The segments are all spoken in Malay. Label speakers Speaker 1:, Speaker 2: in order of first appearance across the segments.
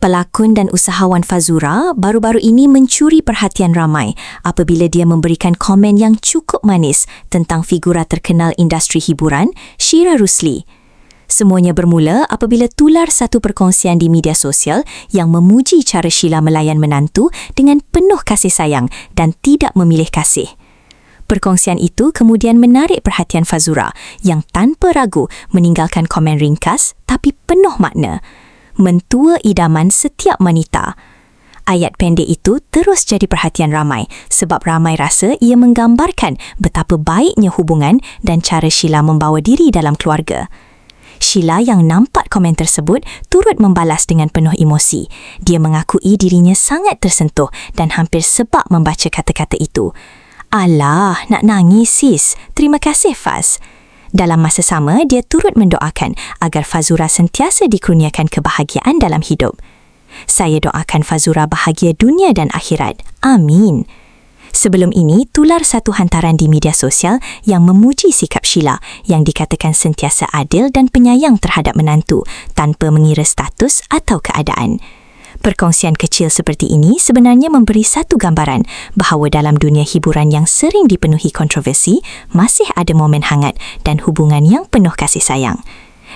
Speaker 1: Pelakon dan usahawan Fazura baru-baru ini mencuri perhatian ramai apabila dia memberikan komen yang cukup manis tentang figura terkenal industri hiburan, Shira Rusli. Semuanya bermula apabila tular satu perkongsian di media sosial yang memuji cara Sheila melayan menantu dengan penuh kasih sayang dan tidak memilih kasih. Perkongsian itu kemudian menarik perhatian Fazura yang tanpa ragu meninggalkan komen ringkas tapi penuh makna. Mentua idaman setiap wanita. Ayat pendek itu terus jadi perhatian ramai sebab ramai rasa ia menggambarkan betapa baiknya hubungan dan cara Sheila membawa diri dalam keluarga. Sheila yang nampak komen tersebut turut membalas dengan penuh emosi. Dia mengakui dirinya sangat tersentuh dan hampir sebab membaca kata-kata itu. Alah, nak nangis sis. Terima kasih Faz. Dalam masa sama, dia turut mendoakan agar Fazura sentiasa dikurniakan kebahagiaan dalam hidup. Saya doakan Fazura bahagia dunia dan akhirat. Amin. Sebelum ini, tular satu hantaran di media sosial yang memuji sikap Sheila yang dikatakan sentiasa adil dan penyayang terhadap menantu tanpa mengira status atau keadaan. Perkongsian kecil seperti ini sebenarnya memberi satu gambaran bahawa dalam dunia hiburan yang sering dipenuhi kontroversi, masih ada momen hangat dan hubungan yang penuh kasih sayang.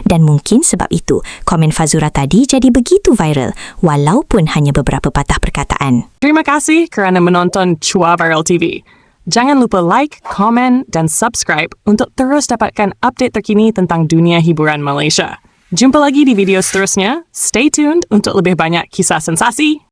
Speaker 1: Dan mungkin sebab itu, komen Fazura tadi jadi begitu viral walaupun hanya beberapa patah perkataan.
Speaker 2: Terima kasih kerana menonton Chua Viral TV. Jangan lupa like, komen dan subscribe untuk terus dapatkan update terkini tentang dunia hiburan Malaysia. Jumpa lagi di video seterusnya. Stay tuned untuk lebih banyak kisah sensasi.